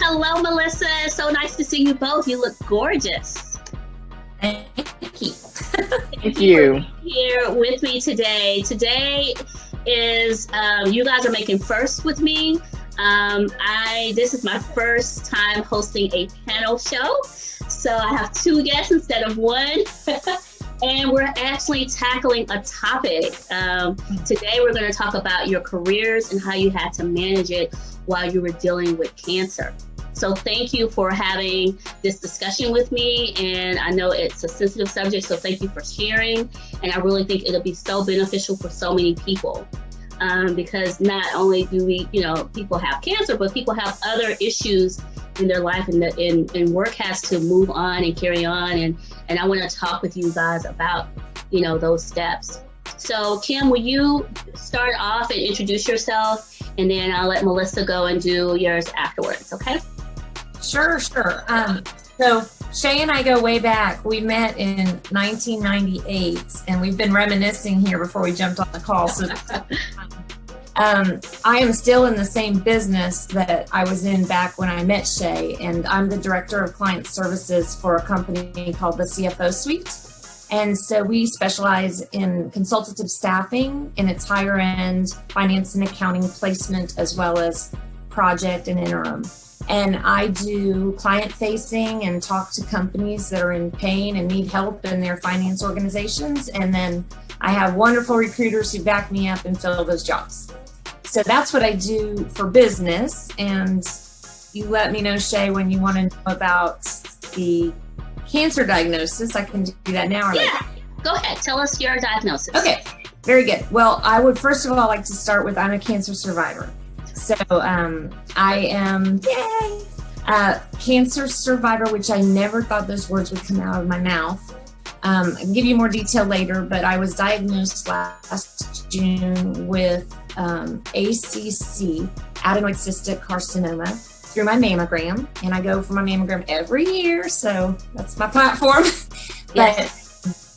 hello, Melissa. It's so nice to see you both. You look gorgeous. Thank you. Thank you for being here with me today. Today is you guys are making first with me. This is my first time hosting a panel show, so I have two guests instead of one. And we're actually tackling a topic. Today we're going to talk about your careers and how you had to manage it while you were dealing with cancer. So thank you for having this discussion with me. And I know it's a sensitive subject, so thank you for sharing. And I really think it'll be so beneficial for so many people. Because not only do we, people have cancer, but people have other issues in their life, and work has to move on and carry on. And I want to talk with you guys about, those steps. So Kim, will you start off and introduce yourself, and then I'll let Melissa go and do yours afterwards, okay? Sure. So Shay and I go way back. We met in 1998, and we've been reminiscing here before we jumped on the call. So I am still in the same business that I was in back when I met Shay, and I'm the Director of Client Services for a company called the CFO Suite. And so we specialize in consultative staffing, and it's higher end finance and accounting placement, as well as project and interim. And I do client facing and talk to companies that are in pain and need help in their finance organizations. And then I have wonderful recruiters who back me up and fill those jobs. So that's what I do for business. And you let me know, Shay, when you want to know about the cancer diagnosis. I can do that now. Yeah, go ahead. Tell us your diagnosis. Okay, very good. Well, I would first of all like to start with I'm a cancer survivor. So I am a cancer survivor, which I never thought those words would come out of my mouth. I can give you more detail later, but I was diagnosed last June with ACC, adenoid cystic carcinoma, through my mammogram. And I go for my mammogram every year, so that's my platform. But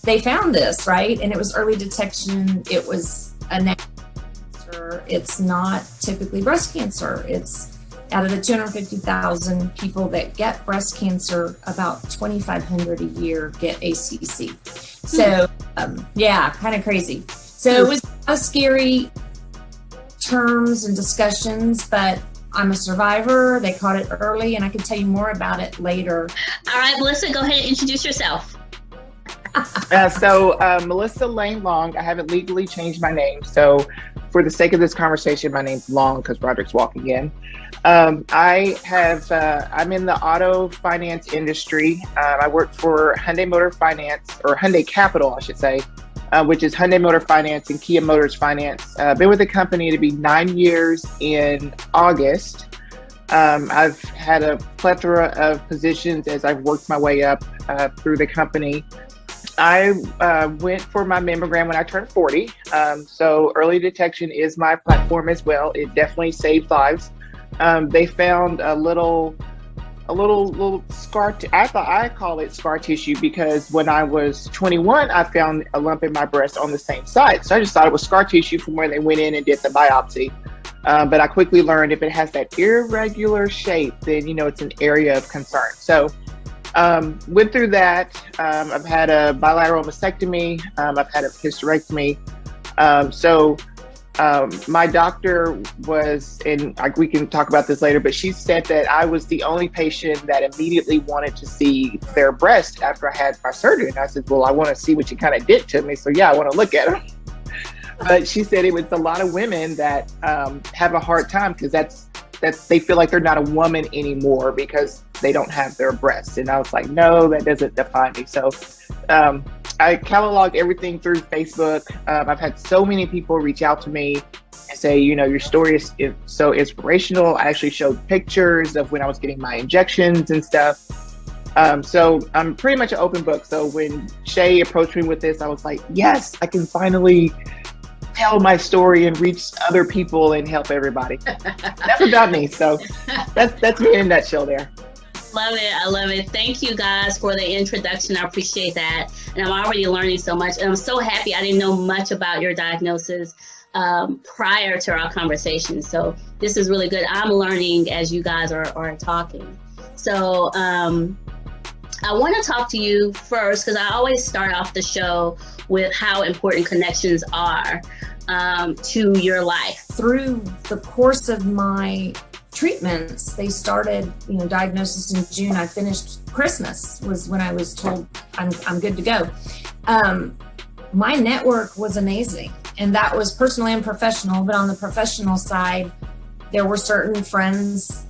they found this, right? And it was early detection. It was a cancer. It's not typically breast cancer. It's out of the 250,000 people that get breast cancer, about 2,500 a year get ACC. So, kind of crazy. So it was a scary terms and discussions, but I'm a survivor. They caught it early, and I can tell you more about it later. All right, Melissa, go ahead and introduce yourself. Melissa Lane Long. I haven't legally changed my name, so for the sake of this conversation, my name's Long because Roderick's walking in. I'm in the auto finance industry. I work for Hyundai Motor Finance, or Hyundai Capital, I should say, which is Hyundai Motor Finance and Kia Motors Finance. Been with the company to be 9 years in August. I've had a plethora of positions as I've worked my way up through the company. I went for my mammogram when I turned 40. So early detection is my platform as well. It definitely saved lives. They found a little scar. I call it scar tissue because when I was 21, I found a lump in my breast on the same side. So I just thought it was scar tissue from where they went in and did the biopsy. But I quickly learned if it has that irregular shape, then it's an area of concern. So went through that. I've had a bilateral mastectomy. I've had a hysterectomy. My doctor was, and we can talk about this later, but she said that I was the only patient that immediately wanted to see their breast after I had my surgery. And I said, well, I want to see what you kind of did to me. So yeah, I want to look at them. But she said it was a lot of women that have a hard time because they feel like they're not a woman anymore because they don't have their breasts. And I was like, no, that doesn't define me. So I cataloged everything through Facebook. I've had so many people reach out to me and say, your story is so inspirational. I actually showed pictures of when I was getting my injections and stuff. So I'm pretty much an open book. So when Shay approached me with this, I was like, yes, I can finally tell my story and reach other people and help everybody. That's about me. So that's me in a nutshell there. Love it. I love it. Thank you guys for the introduction. I appreciate that. And I'm already learning so much. And I'm so happy. I didn't know much about your diagnosis. prior to our conversation. So this is really good. I'm learning as you guys are talking. So I want to talk to you first, because I always start off the show with how important connections are to your life. Through the course of my treatments, they started, diagnosis in June. I finished Christmas was when I was told I'm good to go. My network was amazing, and that was personal and professional. But on the professional side, there were certain friends,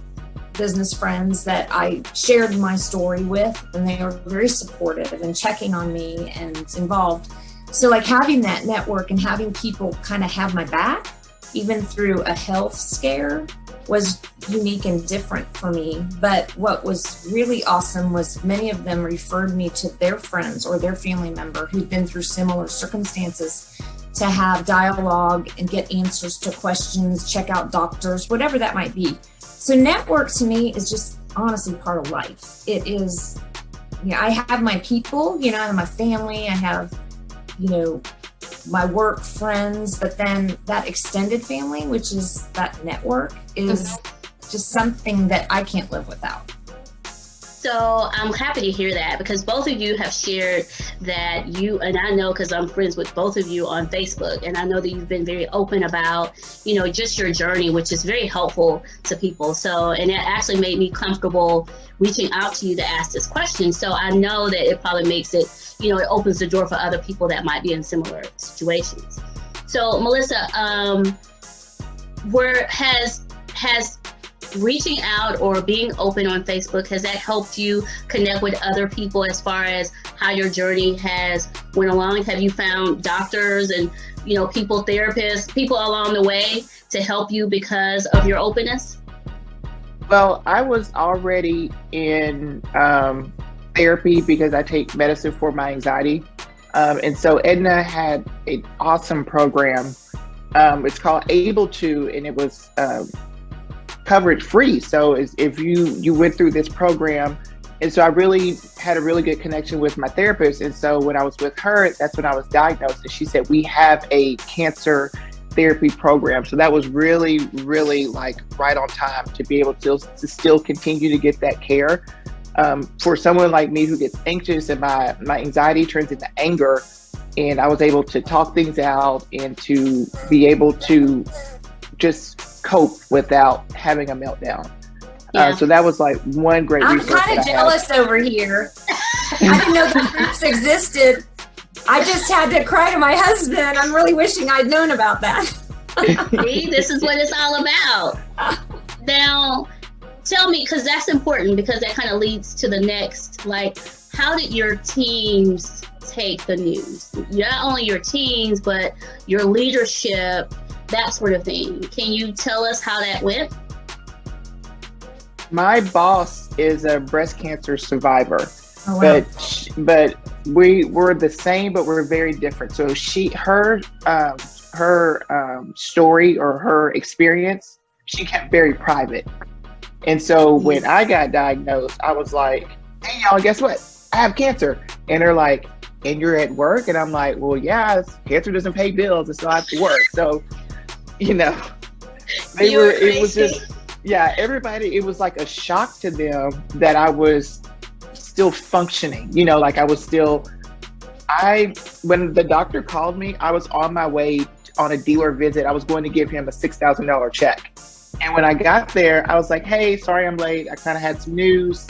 business friends, that I shared my story with, and they were very supportive and checking on me and involved. So like having that network and having people kind of have my back, even through a health scare, was unique and different for me. But what was really awesome was many of them referred me to their friends or their family member who'd been through similar circumstances to have dialogue and get answers to questions, check out doctors, whatever that might be. So network to me is just honestly part of life. It is, I have my people, I have my family, I have, my work friends, but then that extended family, which is that network, is just something that I can't live without. So I'm happy to hear that, because both of you have shared that you, and I know because I'm friends with both of you on Facebook, and I know that you've been very open about, just your journey, which is very helpful to people. So, and it actually made me comfortable reaching out to you to ask this question. So I know that it probably makes it, it opens the door for other people that might be in similar situations. So Melissa, has reaching out or being open on Facebook, has that helped you connect with other people as far as how your journey has went along? Have you found doctors and, people, therapists, people along the way to help you because of your openness? Well, I was already in therapy because I take medicine for my anxiety. And so Edna had an awesome program. It's called Able To, and it was coverage free. So if you went through this program, and so I really had a really good connection with my therapist. And so when I was with her, that's when I was diagnosed, and she said, we have a cancer therapy program. So that was really, really like right on time to be able to still continue to get that care. For someone like me who gets anxious and my anxiety turns into anger, and I was able to talk things out and to be able to just cope without having a meltdown. Yeah. So that was like one great resource. I'm kind of jealous over here. I didn't know the groups existed. I just had to cry to my husband. I'm really wishing I'd known about that. See, this is what it's all about. Now, tell me, because that's important, because that kind of leads to the next, how did your teams take the news? Not only your teams, but your leadership, that sort of thing. Can you tell us how that went? My boss is a breast cancer survivor, Oh, wow. but we were the same, but we're very different. So her story or her experience, she kept very private. And so when I got diagnosed, I was like, hey, y'all, guess what? I have cancer. And they're like, and you're at work? And I'm like, well, yeah, cancer doesn't pay bills, and so I have to work. So, it was just, everybody, it was like a shock to them that I was still functioning, I was still, when the doctor called me, I was on my way on a dealer visit. I was going to give him a $6,000 check. And when I got there, I was like, hey, sorry I'm late. I kind of had some news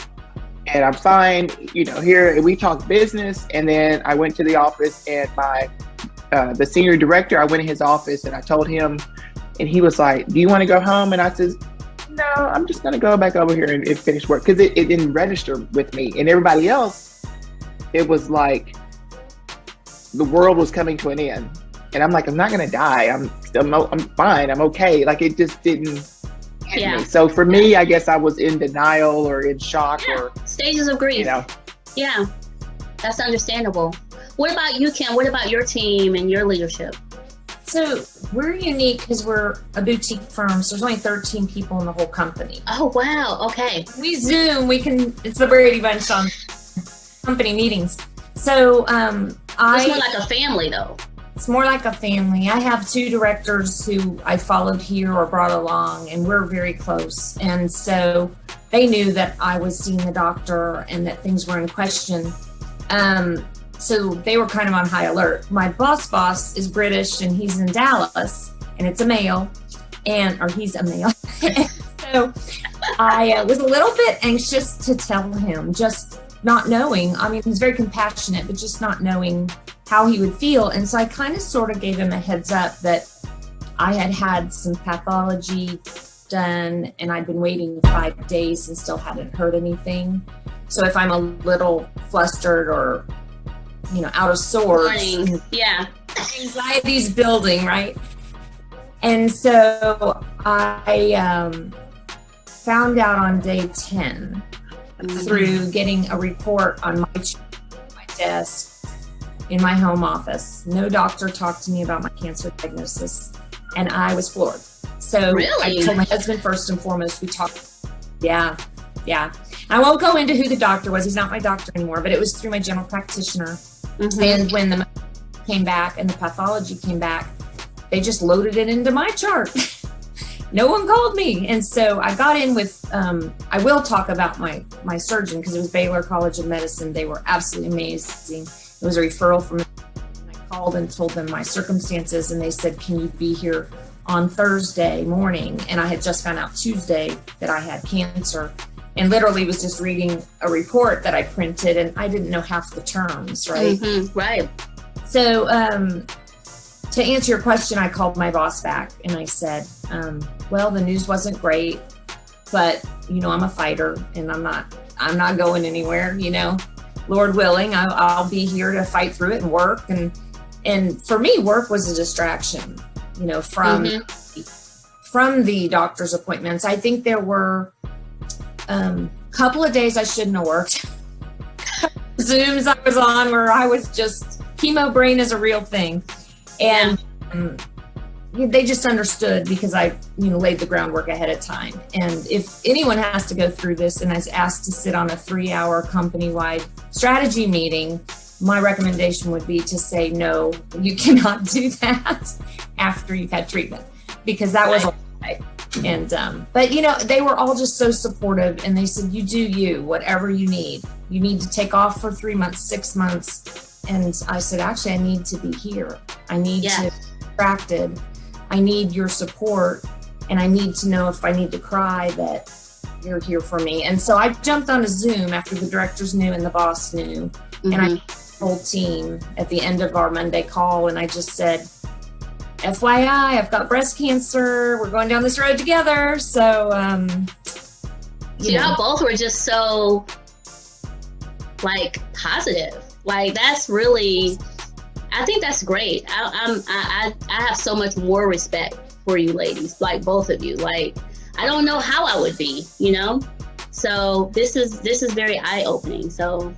and I'm fine. Here we talked business. And then I went to the office, and the senior director, I went in his office and I told him, and he was like, do you want to go home? And I said, no, I'm just going to go back over here and finish work. Because it didn't register with me. And everybody else, it was like the world was coming to an end. And I'm like, I'm not going to die. I'm fine. I'm okay. It just didn't hit me. So for me, I guess I was in denial or in shock or stages of grief. Yeah, that's understandable. What about you, Kim? What about your team and your leadership? So we're unique because we're a boutique firm. So there's only 13 people in the whole company. Oh, wow. Okay. We Zoom. It's the Brady Bunch on company meetings. So it's more like a family, though. It's more like a family. I have 2 directors who I followed here or brought along, and we're very close. And so they knew that I was seeing the doctor and that things were in question. So they were kind of on high alert. My boss is British, and he's in Dallas, and it's a male, or he's a male. So I was a little bit anxious to tell him, just not knowing. I mean, he's very compassionate, but just not knowing how he would feel. And so I kind of sort of gave him a heads up that I had some pathology done, and I'd been waiting 5 days and still hadn't heard anything. So if I'm a little flustered or, out of sorts, yeah, anxiety's building, right? And so I found out on day 10 through getting a report on my desk in my home office. No doctor talked to me about my cancer diagnosis, and I was floored. So really? I told my husband first and foremost, we talked. Yeah. I won't go into who the doctor was. He's not my doctor anymore, but it was through my general practitioner. Mm-hmm. And when the came back and the pathology came back, they just loaded it into my chart. No one called me. And so I got in with, I will talk about my surgeon, because it was Baylor College of Medicine. They were absolutely amazing. It was a referral from, I called and told them my circumstances, and they said, can you be here on Thursday morning? And I had just found out Tuesday that I had cancer, and literally was just reading a report that I printed, and I didn't know half the terms, right? Mm-hmm, right. So to answer your question, I called my boss back and I said, well, the news wasn't great, but I'm a fighter, and I'm not going anywhere, Lord willing, I'll be here to fight through it and work. And for me, work was a distraction, from the doctor's appointments. I think there were a couple of days I shouldn't have worked. Zooms I was on where I was just, chemo brain is a real thing. And they just understood, because I, laid the groundwork ahead of time. And if anyone has to go through this and is asked to sit on a 3-hour company-wide strategy meeting, my recommendation would be to say, no, you cannot do that after you've had treatment, because that was a lie. And, but they were all just so supportive, and they said, you do you, whatever you need to take off for 3 months, 6 months. And I said, actually, I need to be here. I need to be distracted. I need your support. And I need to know if I need to cry that you're here for me. And so I jumped on a Zoom after the directors knew and the boss knew. Mm-hmm. And I told the whole team at the end of our Monday call, and I just said, FYI, I've got breast cancer. We're going down this road together. So, y'all both were just so positive. That's really, I think that's great. I have so much more respect for you ladies, both of you. I don't know how I would be, So this is very eye-opening. So,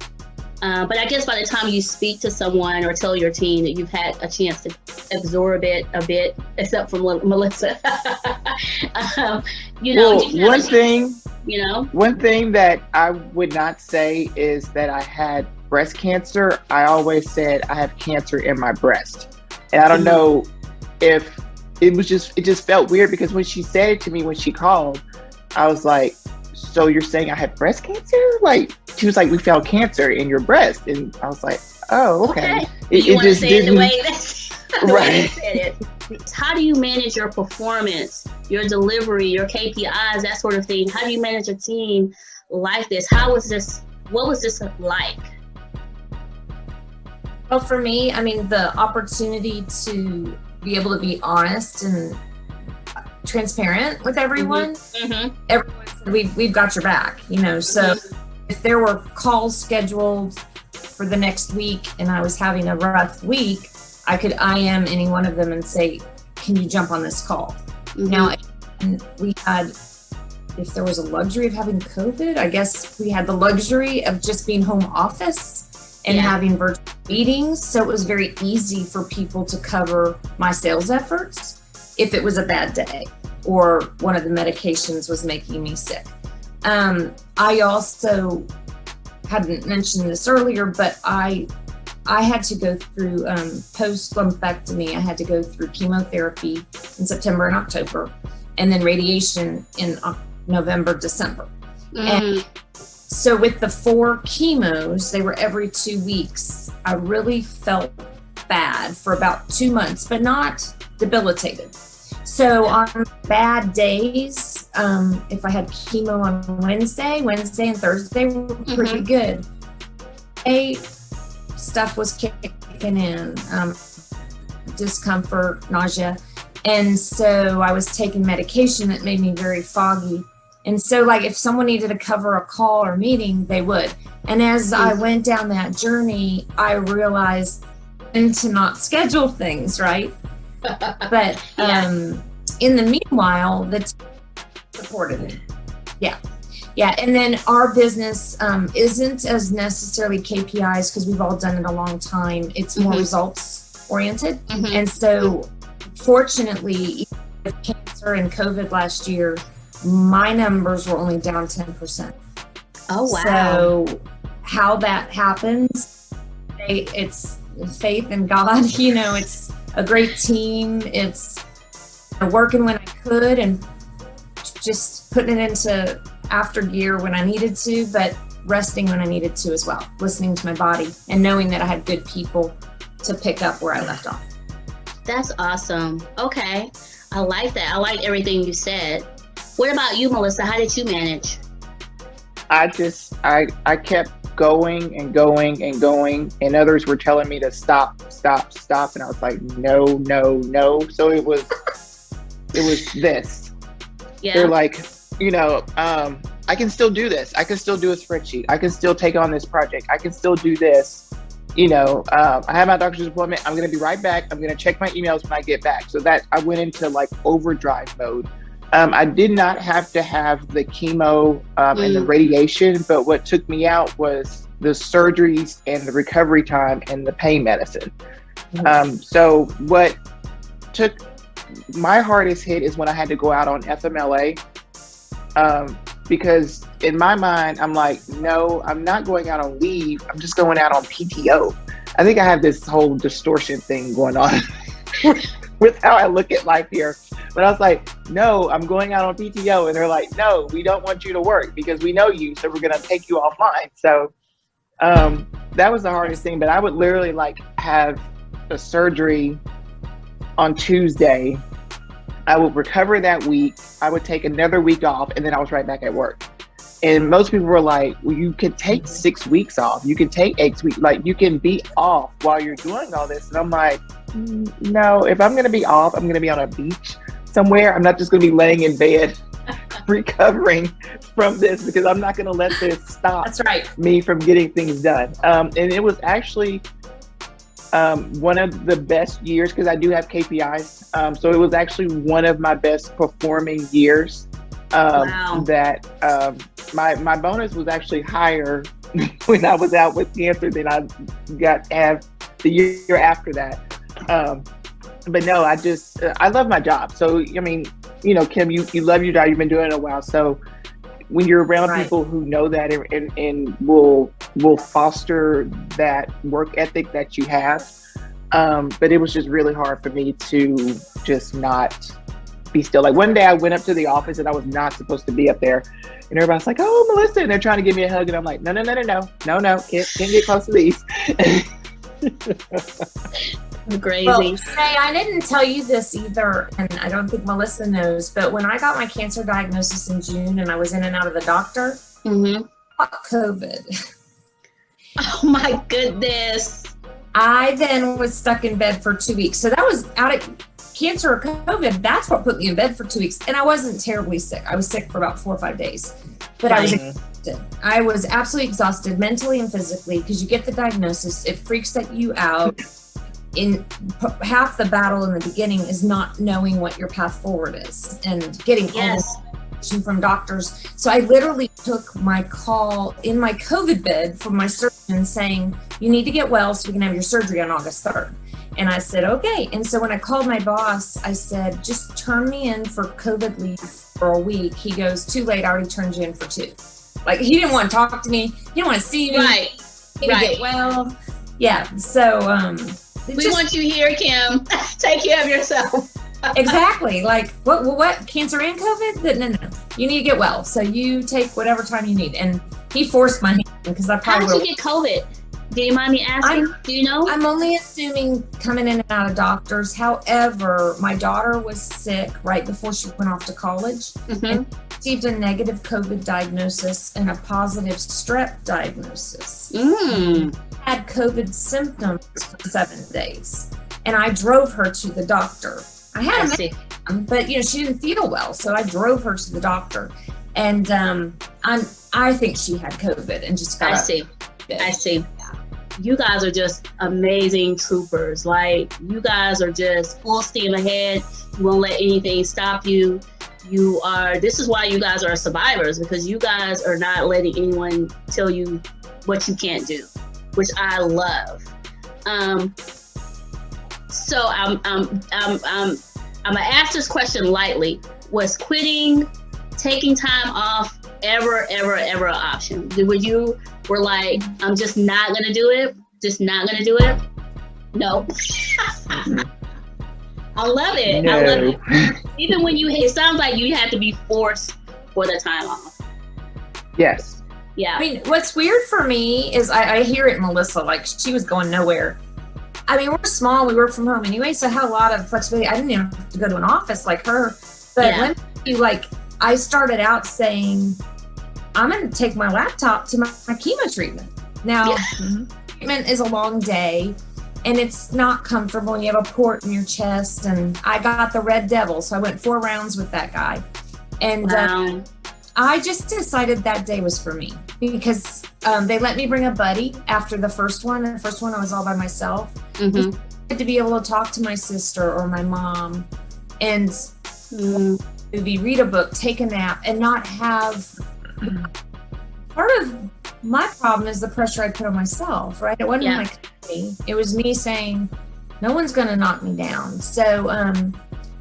but I guess by the time you speak to someone or tell your team that you've had a chance to absorb it a bit, except for Melissa, one thing that I would not say is that I had breast cancer. I always said I have cancer in my breast. And I don't know if it just felt weird, because when she said it to me, when she called, I was like, so you're saying I have breast cancer? She was like, we found cancer in your breast. And I was like, oh, okay. You want to say it the way that right. You said it. How do you manage your performance, your delivery, your KPIs, that sort of thing? How do you manage a team like this? What was this like? Well, for me, the opportunity to be able to be honest and transparent with everyone. Mm-hmm. Everyone said, we've got your back, So if there were calls scheduled for the next week and I was having a rough week, I could IM any one of them and say, can you jump on this call? Mm-hmm. Now, we had, if there was a luxury of having COVID, I guess we had the luxury of just being home office and having virtual meetings. So it was very easy for people to cover my sales efforts if it was a bad day or one of the medications was making me sick. I also hadn't mentioned this earlier, but I I had to go through post lumpectomy. I had to go through chemotherapy in September and October, and then radiation in November, December. And so with the 4 chemos, they were every 2 weeks. I really felt bad for about 2 months, but not debilitated. So on bad days, if I had chemo on Wednesday and Thursday were pretty good. Stuff was kicking in, discomfort, nausea. And so I was taking medication that made me very foggy. And so like if someone needed to cover a call or meeting, they would. And as I went down that journey, I realized to not schedule things, right? But in the meanwhile, the team supported me. Yeah. And then our business isn't as necessarily KPIs because we've all done it a long time. It's more results oriented. And so fortunately, with cancer and COVID last year, my numbers were only down 10%. Oh, wow. So how that happens, it's faith in God, it's a great team. It's working when I could and just putting it into after gear when I needed to, but resting when I needed to as well, listening to my body and knowing that I had good people to pick up where I left off. That's awesome. Okay. I like that. I like everything you said. What about you, Melissa? How did you manage? I kept going and going and going, and others were telling me to stop. And I was like, no. So it was this. Yeah. They're like, I can still do this. I can still do a spreadsheet. I can still take on this project. I can still do this. I have my doctor's appointment. I'm going to be right back. I'm going to check my emails when I get back. So that I went into like overdrive mode. I did not have to have the chemo and the radiation, but what took me out was the surgeries and the recovery time and the pain medicine. So what took my hardest hit is when I had to go out on FMLA, because in my mind, I'm like, no, I'm not going out on leave. I'm just going out on PTO. I think I have this whole distortion thing going on with how I look at life here. But I was like, no, I'm going out on PTO. And they're like, no, we don't want you to work because we know you. So we're going to take you offline. So that was the hardest thing. But I would literally like have a surgery on Tuesday. I would recover that week. I would take another week off, and then I was right back at work. And most people were like, well, you could take 6 weeks off. You can take 8 weeks. Like, you can be off while you're doing all this. And I'm like, no, if I'm going to be off, I'm going to be on a beach somewhere. I'm not just going to be laying in bed recovering from this, because I'm not going to let this stop me from getting things done. And it was actually one of the best years, because I do have KPIs. So it was actually one of my best performing years. That my bonus was actually higher when I was out with cancer than I got to have the year after that. But no, I love my job. So, I mean, Kim, you love your job. You've been doing it a while. So when you're around people who know that and will foster that work ethic that you have. But it was just really hard for me to just not be still. Like one day I went up to the office and I was not supposed to be up there. And everybody's like, oh, Melissa. And they're trying to give me a hug. And I'm like, no. Can't get close to these. Crazy. Well, hey, I didn't tell you this either, and I don't think Melissa knows, but when I got my cancer diagnosis in June and I was in and out of the doctor, I got COVID. Oh my goodness. I then was stuck in bed for 2 weeks. So that was out of cancer or COVID. That's what put me in bed for 2 weeks. And I wasn't terribly sick. I was sick for about 4 or 5 days, but I was exhausted. I was absolutely exhausted mentally and physically, because you get the diagnosis, it freaks you out. In half the battle in the beginning is not knowing what your path forward is and getting all the information from doctors. So I literally took my call in my COVID bed from my surgeon saying, you need to get well so we can have your surgery on August 3rd. And I said, okay. And so when I called my boss, I said, just turn me in for COVID leave for a week. He goes, too late, I already turned you in for 2. Like, he didn't want to talk to me. He didn't want to see me. He didn't get well. Yeah. So we want you here, Kim. Take care of yourself. Exactly. Like what? Cancer and COVID? No. You need to get well. So you take whatever time you need. And he forced my hand because I probably. How did you get COVID? Do you mind me asking? Do you know? I'm only assuming coming in and out of doctors. However, my daughter was sick right before she went off to college and received a negative COVID diagnosis and a positive strep diagnosis. Had COVID symptoms for 7 days, and I drove her to the doctor. I had a medicine, but she didn't feel well, so I drove her to the doctor, and I think she had COVID and just got. I see. You guys are just amazing troopers. Like, you guys are just full steam ahead. You won't let anything stop you. This is why you guys are survivors, because you guys are not letting anyone tell you what you can't do, which I love. So I'm gonna ask this question lightly. Was quitting, taking time off ever an option? Were you like, I'm just not gonna do it? Just not gonna do it? No. I love it. No. I love it. Even when it sounds like you had to be forced for the time off. Yes. Yeah. I mean, what's weird for me is I hear it, Melissa, like she was going nowhere. I mean, we're small, we work from home anyway, so I had a lot of flexibility. I didn't even have to go to an office like her. But when I started out saying, I'm going to take my laptop to my chemo treatment. Now, treatment is a long day, and it's not comfortable, and you have a port in your chest, and I got the Red Devil, so I went 4 rounds with that guy. And I just decided that day was for me, because they let me bring a buddy after the first one. The first one I was all by myself. I had to be able to talk to my sister or my mom and maybe read a book, take a nap, and not have. Part of my problem is the pressure I put on myself, right? It wasn't my company. It was me saying, no one's going to knock me down. So, on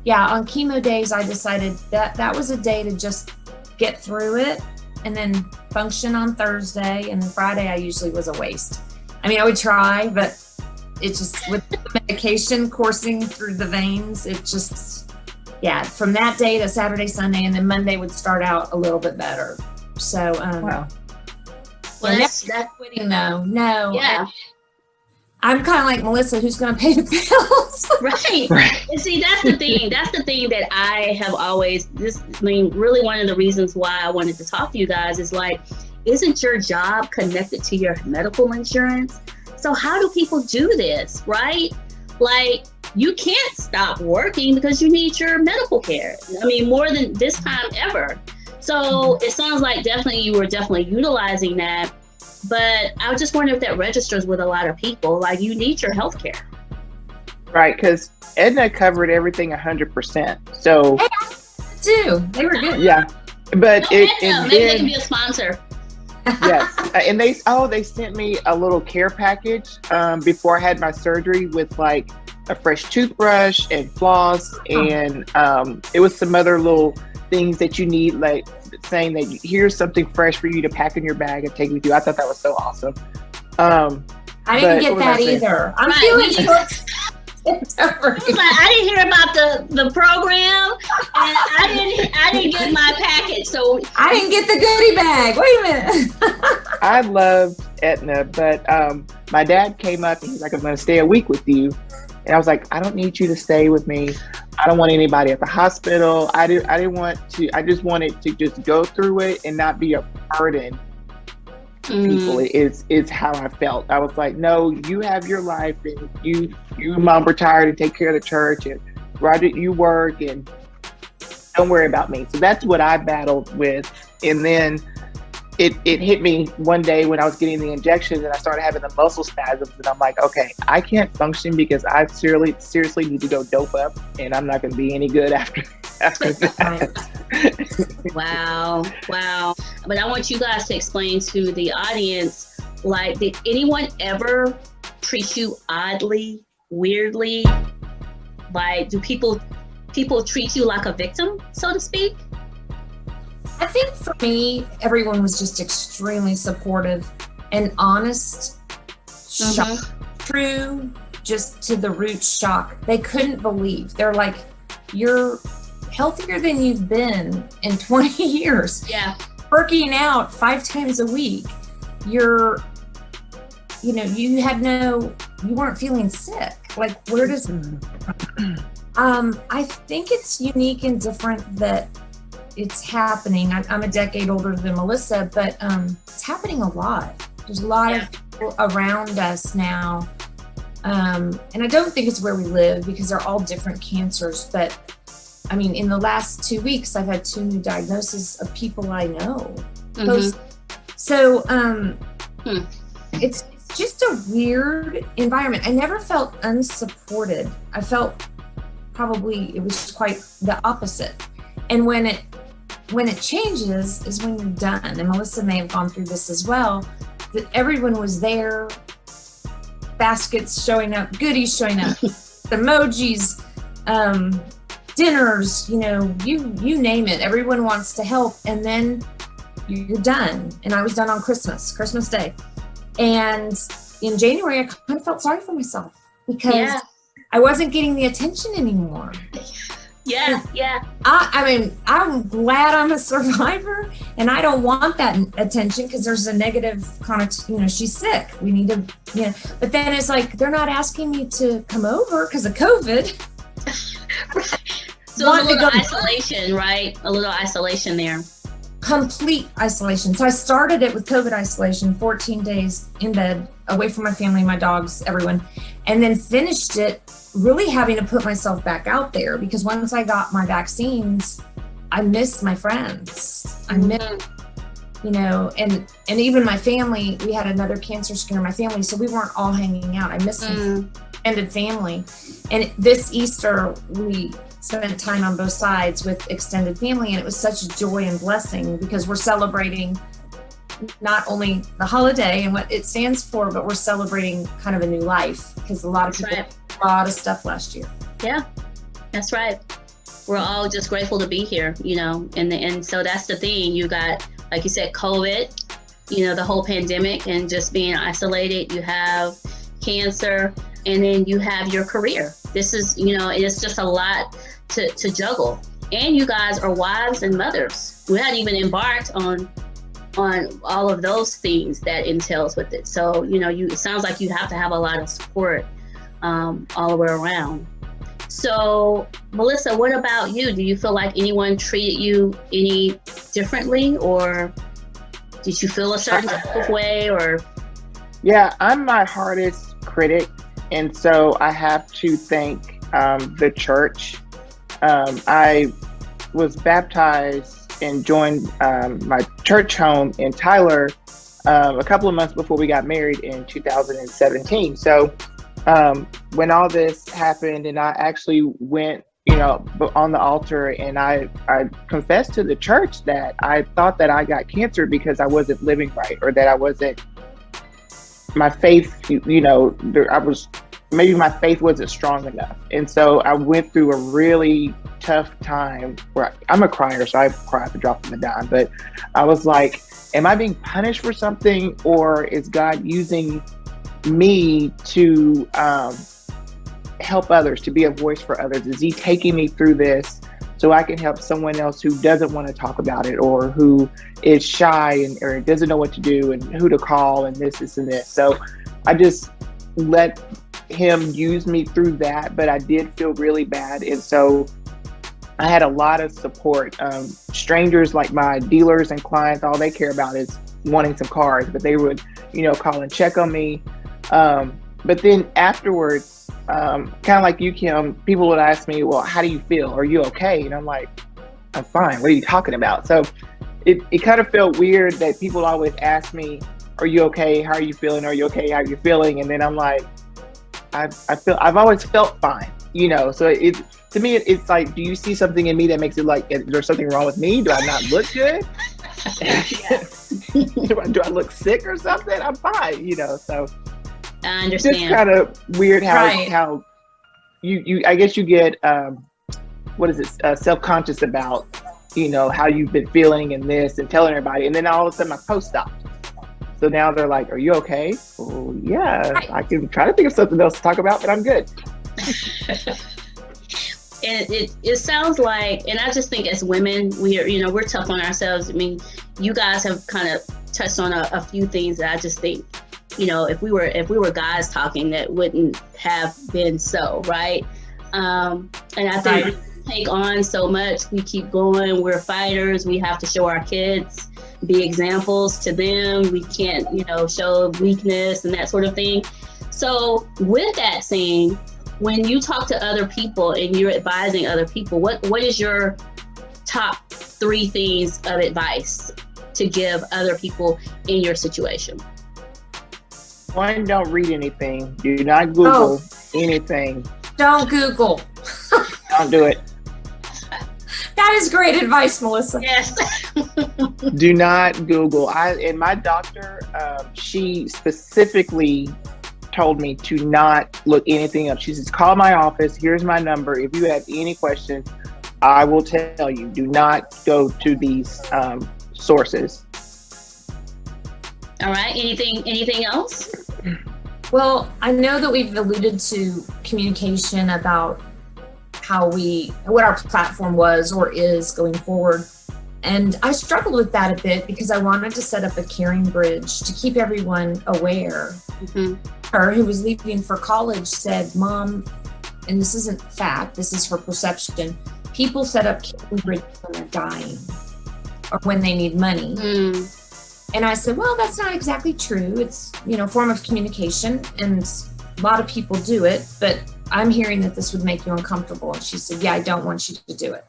chemo days, I decided that was a day to just get through it and then function on Thursday. And then Friday, I usually was a waste. I mean, I would try, but it just, with the medication coursing through the veins, it just, from that day to Saturday, Sunday, and then Monday would start out a little bit better. So, well, that's quitting though. No. Yeah. I'm kind of like Melissa, who's going to pay the bills? Right. And see, that's the thing. That's the thing that I have always, really one of the reasons why I wanted to talk to you guys is like, isn't your job connected to your medical insurance? So how do people do this, right? Like, you can't stop working because you need your medical care. I mean, more than this time ever. So it sounds like you were definitely utilizing that. But I was just wondering if that registers with a lot of people. Like, you need your health care. Right, because Aetna covered everything 100%. So too. They were good. Yeah, but maybe they can be a sponsor. Yes, and they sent me a little care package before I had my surgery with like a fresh toothbrush and floss, and it was some other little things that you need, like saying that here's something fresh for you to pack in your bag and take with you. I thought that was so awesome. I didn't get that either. I'm feeling short. I didn't hear about the program, and I didn't get my package, so I didn't get the goodie bag. Wait a minute. I loved Aetna, but my dad came up and he's like, I'm going to stay a week with you. And I was like, I don't need you to stay with me. I don't want anybody at the hospital. I didn't want to. I just wanted to just go through it and not be a burden to people. Is how I felt. I was like, no, you have your life, and you and mom retired and take care of the church, and Roger, you work, and don't worry about me. So that's what I battled with. And then it hit me one day when I was getting the injections, and I started having the muscle spasms, and I'm like, okay, I can't function because I seriously need to go dope up, and I'm not going to be any good after that. Wow. But I want you guys to explain to the audience, like, did anyone ever treat you oddly, weirdly? Like, do people treat you like a victim, so to speak? I think for me, everyone was just extremely supportive and honest. true, just to the root shock. They couldn't believe. They're like, you're healthier than you've been in 20 years. Yeah. Working out 5 times a week. You weren't feeling sick. Like, where does, I think it's unique and different that it's happening. I'm a decade older than Melissa, but it's happening a lot. There's a lot of people around us now. And I don't think it's where we live because they're all different cancers. But I mean, in the last 2 weeks, I've had 2 new diagnoses of people I know. So it's just a weird environment. I never felt unsupported. I felt probably it was quite the opposite. And when it changes is when you're done. And Melissa may have gone through this as well, that everyone was there, baskets showing up, goodies showing up, emojis, dinners, you name it. Everyone wants to help. And then you're done. And I was done on Christmas Day. And in January, I kind of felt sorry for myself because I wasn't getting the attention anymore. Yeah. I mean, I'm glad I'm a survivor, and I don't want that attention because there's a negative connotation. She's sick. We need to, But then it's like they're not asking me to come over because of COVID. So a little isolation, right? A little isolation there. Complete isolation. So I started it with COVID isolation, 14 days in bed, away from my family, my dogs, everyone, and then finished it really having to put myself back out there because once I got my vaccines, I missed my friends. I missed, and even my family. We had another cancer scare in my family, so we weren't all hanging out. I missed my extended family. And this Easter, we spent time on both sides with extended family, and it was such a joy and blessing because we're celebrating not only the holiday and what it stands for, but we're celebrating kind of a new life because a lot of people did a lot of stuff last year. Yeah, that's right. We're all just grateful to be here, and so that's the thing. You got, like you said, COVID, the whole pandemic and just being isolated. You have cancer, and then you have your career. This is, it's just a lot to juggle. And you guys are wives and mothers. We hadn't even embarked on all of those things that entails with it. So, it sounds like you have to have a lot of support all the way around. So, Melissa, what about you? Do you feel like anyone treated you any differently, or did you feel a certain type of way, or? Yeah, I'm my hardest critic. And so I have to thank the church. I was baptized and joined my church home in Tyler a couple of months before we got married in 2017. So when all this happened and I actually went, on the altar and I confessed to the church that I thought that I got cancer because I wasn't living right, or that I wasn't, my faith, maybe my faith wasn't strong enough. And so I went through a really tough time where I'm a crier, so I cry at the drop of a dime. But I was like, am I being punished for something, or is God using me to help others, to be a voice for others? Is he taking me through this so I can help someone else who doesn't want to talk about it, or who is shy or doesn't know what to do and who to call and this and this? So I just let him use me through that, but I did feel really bad. And so I had a lot of support. Strangers, like my dealers and clients, all they care about is wanting some cars, but they would, call and check on me. But then afterwards, kind of like you, Kim, people would ask me, well, how do you feel? Are you okay? And I'm like, I'm fine. What are you talking about? So it kind of felt weird that people always ask me, are you okay? How are you feeling? Are you okay? How are you feeling? And then I'm like, I've always felt fine, so to me, it's like, do you see something in me that makes it like, is there something wrong with me? Do I not look good? Do I look sick or something? I'm fine, so I understand. It's just kind of weird how you I guess you get, self-conscious about, how you've been feeling and this and telling everybody. And then all of a sudden my post stopped. So now they're like, are you okay? Well, yeah, I can try to think of something else to talk about, but I'm good. And it sounds like, and I just think as women, we're tough on ourselves. I mean, you guys have kind of touched on a few things that I just think, if we were guys talking, that wouldn't have been so, right? And I think we take on so much. We keep going. We're fighters. We have to show our kids, be examples to them. We can't, show weakness and that sort of thing. So with that saying, when you talk to other people and you're advising other people, what is your top 3 things of advice to give other people in your situation? 1, don't read anything. Do not Google anything. Don't Google. Don't do it. That is great advice, Melissa. Yes. Do not Google. And my doctor, she specifically told me to not look anything up. She says, call my office. Here's my number. If you have any questions, I will tell you. Do not go to these sources. All right. Anything else? Well, I know that we've alluded to communication about what our platform was or is going forward. And I struggled with that a bit because I wanted to set up a caring bridge to keep everyone aware. Mm-hmm. Her, who was leaving for college, said, Mom, and this isn't fact, this is her perception, people set up caring bridges when they're dying or when they need money. And I said, well, that's not exactly true. It's, a form of communication, and a lot of people do it, but I'm hearing that this would make you uncomfortable. And she said, yeah, I don't want you to do it.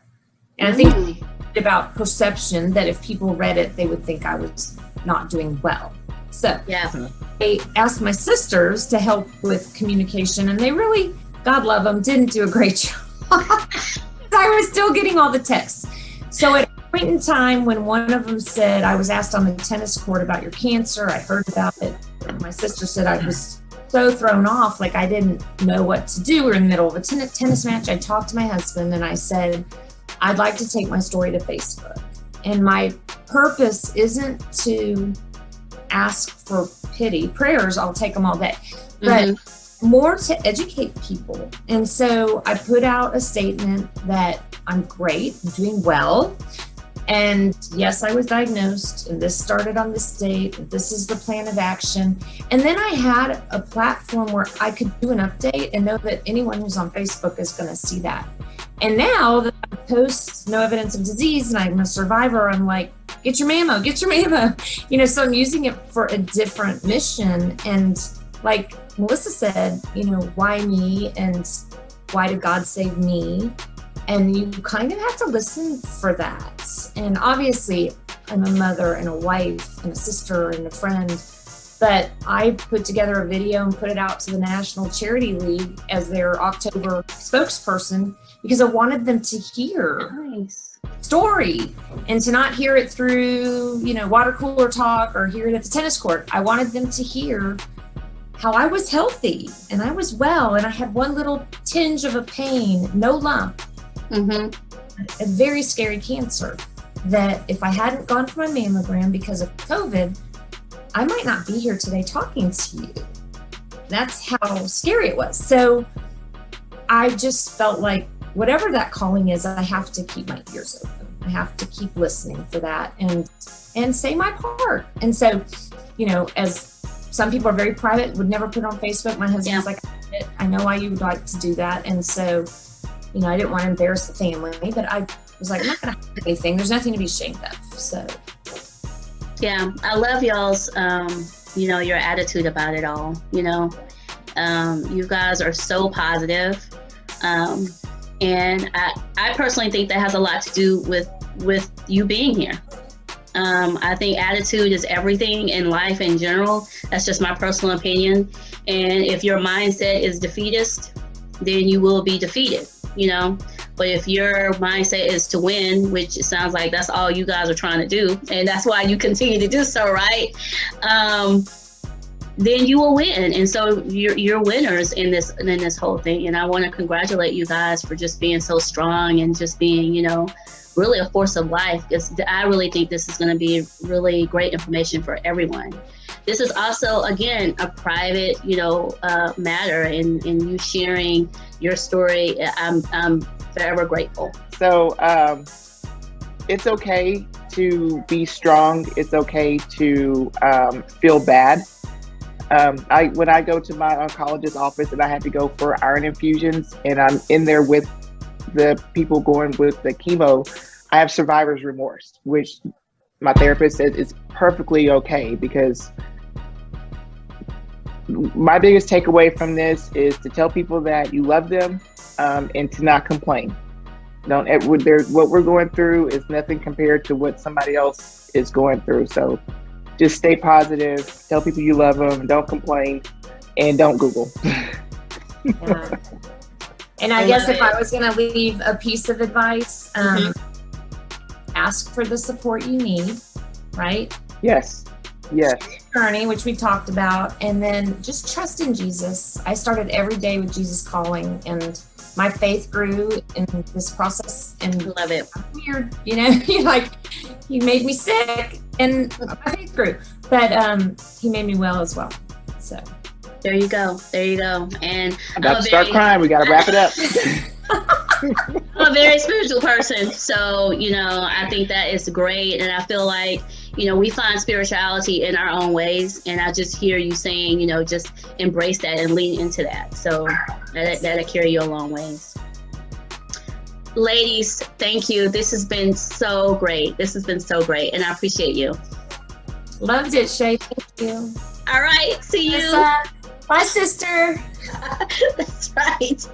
And I think about perception, that if people read it, they would think I was not doing well. So I asked my sisters to help with communication, and they really, God love them, didn't do a great job. I was still getting all the texts. So at a point in time when one of them said, I was asked on the tennis court about your cancer, I heard about it. My sister said I was so thrown off, like I didn't know what to do. We were in the middle of a tennis match. I talked to my husband and I said, I'd like to take my story to Facebook. And my purpose isn't to ask for pity. Prayers, I'll take them all day. But more to educate people. And so I put out a statement that I'm great, I'm doing well. And yes, I was diagnosed, and this started on this date, and this is the plan of action. And then I had a platform where I could do an update and know that anyone who's on Facebook is going to see that. And now that I post no evidence of disease and I'm a survivor, I'm like, get your mammo, get your mammo. So I'm using it for a different mission. And like Melissa said, why me and why did God save me? And you kind of have to listen for that. And obviously, I'm a mother and a wife and a sister and a friend. But I put together a video and put it out to the National Charity League as their October spokesperson because I wanted them to hear story and to not hear it through, water cooler talk or hear it at the tennis court. I wanted them to hear how I was healthy and I was well and I had one little tinge of a pain, no lump. A very scary cancer that if I hadn't gone for my mammogram because of COVID, I might not be here today talking to you. That's how scary it was. So I just felt like whatever that calling is, I have to keep my ears open. I have to keep listening for that and say my part. And so, as some people are very private, would never put it on Facebook. My husband's like, I know why you would like to do that. And so, I didn't want to embarrass the family, but I was like, I'm not going to hide anything. There's nothing to be ashamed of. So. Yeah, I love y'all's, your attitude about it all. You guys are so positive. And I personally think that has a lot to do with you being here. I think attitude is everything in life in general. That's just my personal opinion. And if your mindset is defeatist, then you will be defeated, But if your mindset is to win, which it sounds like that's all you guys are trying to do, and that's why you continue to do so, right? Then you will win. And so you're winners in this whole thing. And I want to congratulate you guys for just being so strong and just being, really a force of life. Because I really think this is going to be really great information for everyone. this is also, again, a private, matter, and you sharing your story. I'm forever grateful. So it's okay to be strong. It's okay to feel bad. When I go to my oncologist office and I had to go for iron infusions, and I'm in there with the people going with the chemo, I have survivor's remorse, which my therapist says is perfectly okay, because my biggest takeaway from this is to tell people that you love them, and to not complain. What we're going through is nothing compared to what somebody else is going through. So just stay positive, tell people you love them, don't complain, and don't Google. Yeah. And I guess if I was going to leave a piece of advice, ask for the support you need, right? Yes. Journey, which we talked about, and then just trust in Jesus. I started every day with Jesus calling, and my faith grew in this process. And love it. I'm weird, he made me sick, and my faith grew, but he made me well as well. So there you go. And I'm about to start crying. We got to wrap it up. I'm a very spiritual person, so I think that is great, and I feel like we find spirituality in our own ways, and I just hear you saying just embrace that and lean into that, so that'll carry you a long ways. Ladies, thank you. This has been so great, and I appreciate you. Loved it, Shay. Thank you. All right, see you. Bye, sister. That's right.